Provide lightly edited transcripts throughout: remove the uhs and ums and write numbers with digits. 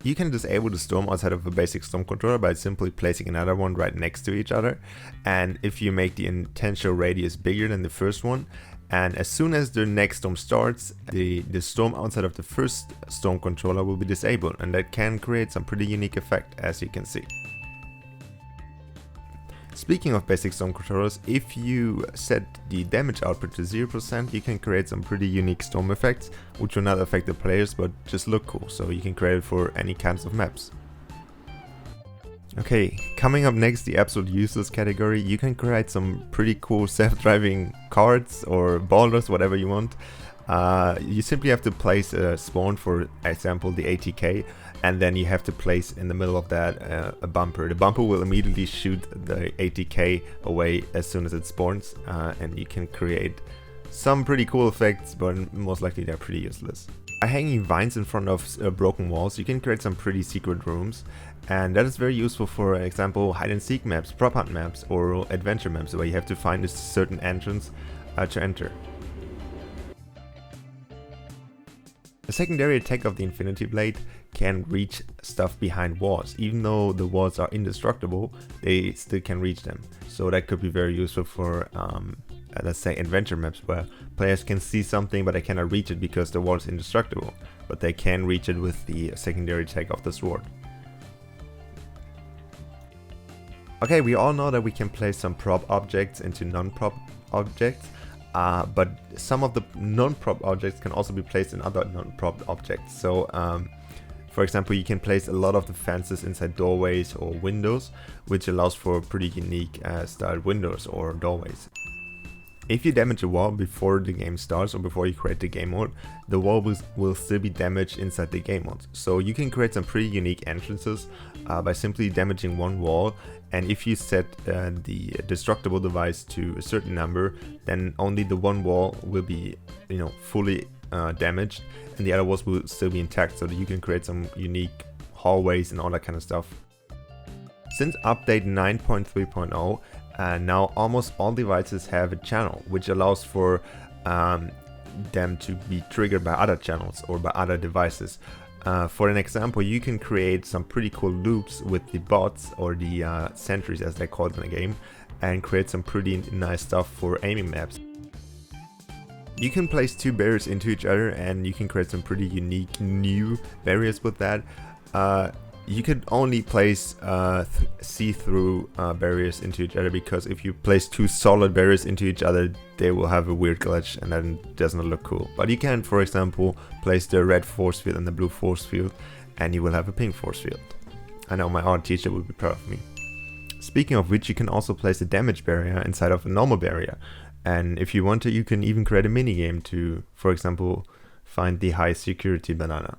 You can disable the storm outside of a basic storm controller by simply placing another one right next to each other, and if you make the intentional radius bigger than the first one, and as soon as the next storm starts, the storm outside of the first storm controller will be disabled, and that can create some pretty unique effect, as you can see. Speaking of basic storm controllers, if you set the damage output to 0%, you can create some pretty unique storm effects, which will not affect the players but just look cool, so you can create it for any kinds of maps. Okay, coming up next, the absolute useless category. You can create some pretty cool self-driving carts or boulders, whatever you want. You simply have to place a spawn, for example the ATK, and then you have to place in the middle of that a bumper. The bumper will immediately shoot the ATK away as soon as it spawns, and you can create some pretty cool effects, but most likely they're pretty useless. By hanging vines in front of broken walls, you can create some pretty secret rooms, and that is very useful for example hide and seek maps, prop hunt maps, or adventure maps where you have to find a certain entrance to enter. The secondary attack of the Infinity Blade can reach stuff behind walls. Even though the walls are indestructible, they still can reach them. So that could be very useful for, let's say, adventure maps where players can see something but they cannot reach it because the wall is indestructible. But they can reach it with the secondary attack of the sword. Okay, we all know that we can place some prop objects into non-prop objects. But some of the non-prop objects can also be placed in other non-prop objects. So, for example, you can place a lot of the fences inside doorways or windows, which allows for pretty unique styled windows or doorways. If you damage a wall before the game starts or before you create the game mode, the wall will still be damaged inside the game mode. So you can create some pretty unique entrances by simply damaging one wall, and if you set the destructible device to a certain number, then only the one wall will be fully damaged, and the other walls will still be intact, so that you can create some unique hallways and all that kind of stuff. Since update 9.3.0, now almost all devices have a channel, which allows for them to be triggered by other channels or by other devices. For an example, you can create some pretty cool loops with the bots or the sentries, as they're called in the game, and create some pretty nice stuff for aiming maps. You can place two barriers into each other, and you can create some pretty unique new barriers with that. You could only place see-through barriers into each other, because if you place two solid barriers into each other, they will have a weird glitch and then it does not look cool. But you can, for example, place the red force field and the blue force field, and you will have a pink force field. I know my art teacher would be proud of me. Speaking of which, you can also place a damage barrier inside of a normal barrier. And if you want to, you can even create a minigame to, for example, find the high security banana.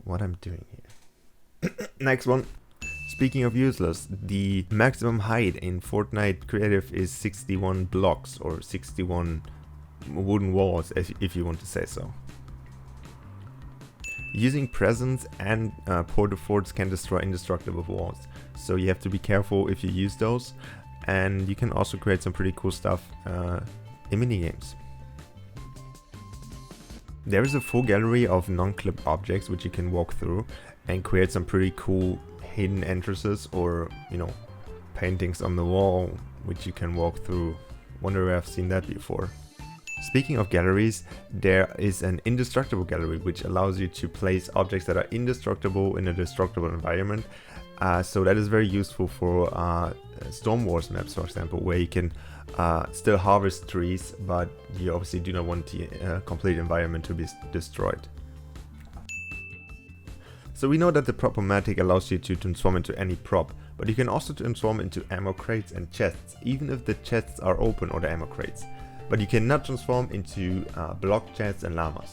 What I'm doing here. Next one. Speaking of useless, the maximum height in Fortnite Creative is 61 blocks, or 61 wooden walls, if you want to say so. Using presents and porta forts can destroy indestructible walls, so you have to be careful if you use those. And you can also create some pretty cool stuff in minigames. There is a full gallery of non-clip objects which you can walk through and create some pretty cool hidden entrances, or paintings on the wall which you can walk through. Wonder where I've seen that before. Speaking of galleries, there is an Indestructible Gallery which allows you to place objects that are indestructible in a destructible environment. So that is very useful for Storm Wars maps, for example, where you can still harvest trees, but you obviously do not want the complete environment to be destroyed. So we know that the Prop-O-Matic allows you to transform into any prop, but you can also transform into ammo crates and chests, even if the chests are open, or the ammo crates. But you cannot transform into block chests and llamas.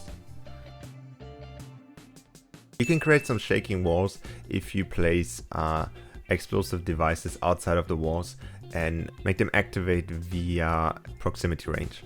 You can create some shaking walls if you place explosive devices outside of the walls and make them activate via proximity range.